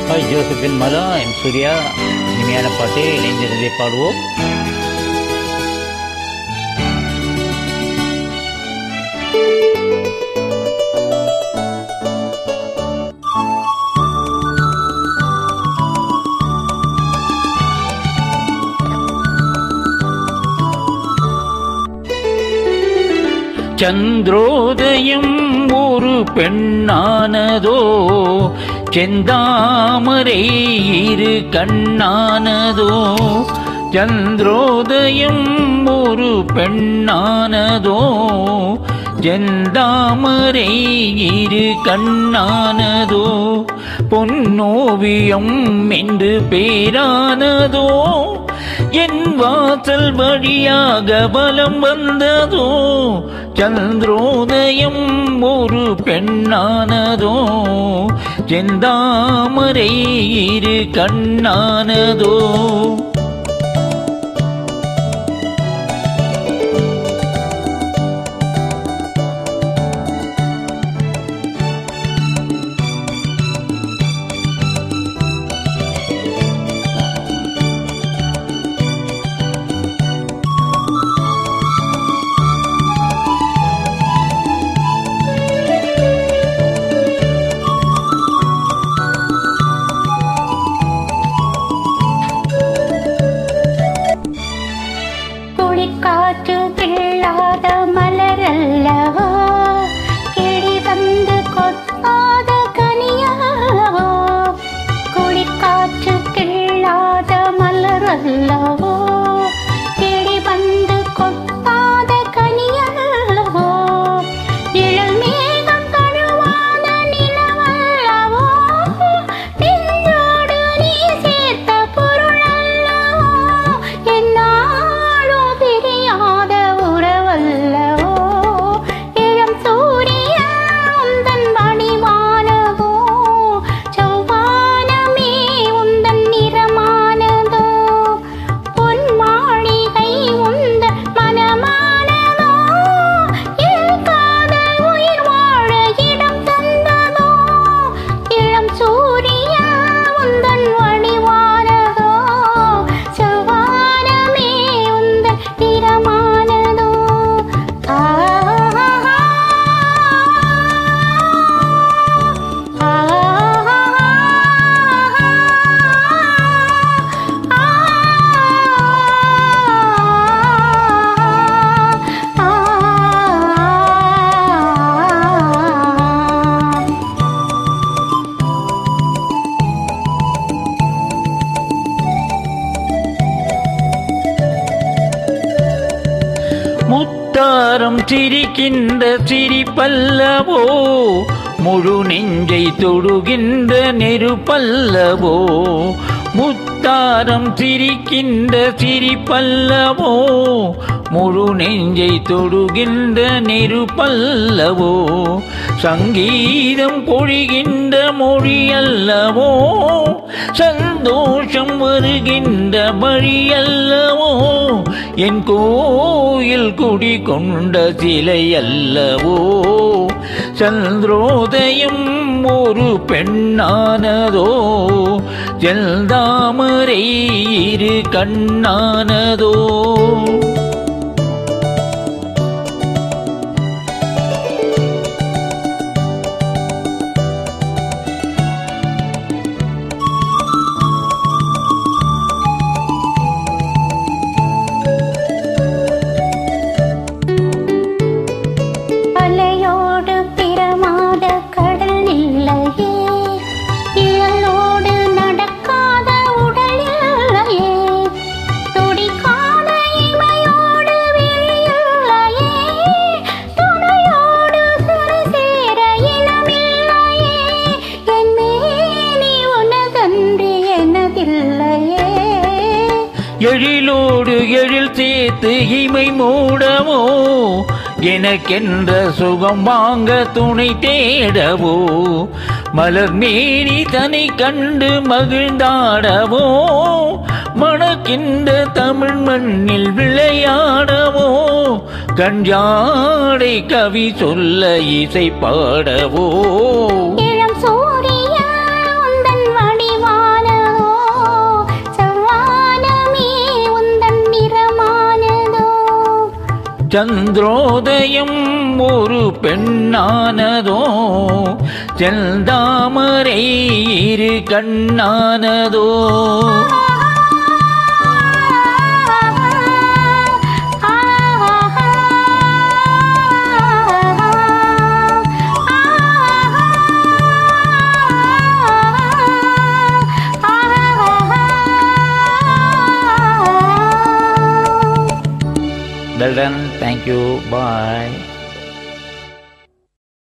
Hi Josephine Mala M Surya. இனிமையான பாட்டை இணைந்திருந்தே பாடுவோம். சந்திரோதயம் ஒரு பெண்ணானதோ, செந்தாமரை இரு கண்ணானதோ. சந்திரோதயம் ஒரு பெண்ணானதோ, செந்தாமரை இரு கண்ணானதோ. பொன்னோவியம் என்று பேரானதோ, என் வாசல் வழியாக பலம் வந்ததோ. சந்திரோதயம் ஒரு பெண்ணானதோ, செந்தாமரை இரு கண்ணானதோ. காற்று கிள்ளாத மலரல்லவோ, கிளி வந்து கொத்தாத கனியல்லவோ. குளிர்காற்று கிள்ளாத மலரல்லவோ, கிளி வந்து கொத்தாத கனியல்லவோ. நிழல் மேகம் கழுவாத நிலவல்லவோ, நெஞ்சோடு நீ சேர்த்த பொருள் அல்லவோ. என்னாலும் பிரியாத உறவல்லவோ. இளம் சூரியன் உந்தன் மணிமானதோ, செவ்வானமே உந்தன் நிறமானதோ. பொன் மாளிகை உந்தன் மனமானதோ, என் காதல் உயிர் வாழ இடம் தந்ததோ. இளம் சூரியன் உந்தன் வடிவானதோ, செவ்வானமே உந்தன் நிறமானதோ. முத்தாரம் சிரிக்கின்ற சிரிப்பல்லவோ, முழு நெஞ்சை தொடுகின்ற நெருப்பல்லவோ. முத்தாரம் சிரிக்கின்ற சிரிப்பல்லவோ, முழு நெஞ்சை தொடுகின்ற நெருப்பல்லவோ. சங்கீதம் பொழிகின்ற மொழியல்லவோ, சந்தோஷம் வருகின்ற வழியல்லவோ. என் கோயில் குடி கொண்ட சிலை அல்லவோ. சந்திரோதயம் ஒரு பெண்ணானதோ, செந்தாமரை இரு கண்ணானதோ. அலையோடு பிரமாத கடல் இல்லையே, நிழலோடு நடக்காத உடல் இல்லையே. துடிக்காத இமையோடு விழி இல்லையே, துணையோடு சிறு சேர இனமில்லையே. என் மேனி உனதன்று எனதில்லையே. எழிலோடு எழில் சேர்த்து இமை மூடவோ, எனக்கென்ற சுகம் வாங்க துணை தேடவோ. மலர் மேனி தனி கண்டு மகிழ்ந்தாடவோ, மணக்கின்ற தமிழ் மண்ணில் விளையாடவோ. கஞ்சாடை கவி சொல்ல இசை பாடவோ. இளம் சூரியன் உந்தன் வடிவ சந்திரோதயம் ஒரு பெண்ணானதோ, செந்தாமரை இரு கண்ணானதோ. Well done. Thank you. Bye.